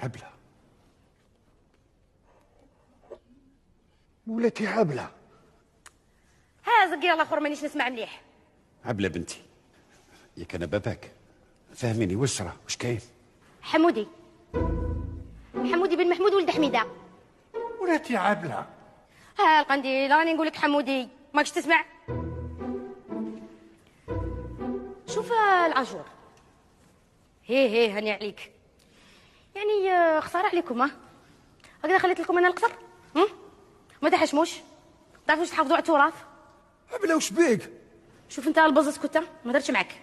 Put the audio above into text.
عبلة ولاتي عبلة. ها زقي الله اخر مانيش نسمع مليح. عبلة بنتي ياك انا باباك، فهميني وسرة واش كاين؟ حمودي بن محمود ولد حميده. ولاتي عبلة. ها القنديل راني نقول لك حمودي ماكش تسمع. شوف العجور، هي هاني عليك، يعني خساره عليكم. هكذا خليت لكم انا القصر ما تحشموش، تعرفوش تحافظوا على التراث. عبلة وش بيك؟ شوف انت البزز كنت ما درتش معك.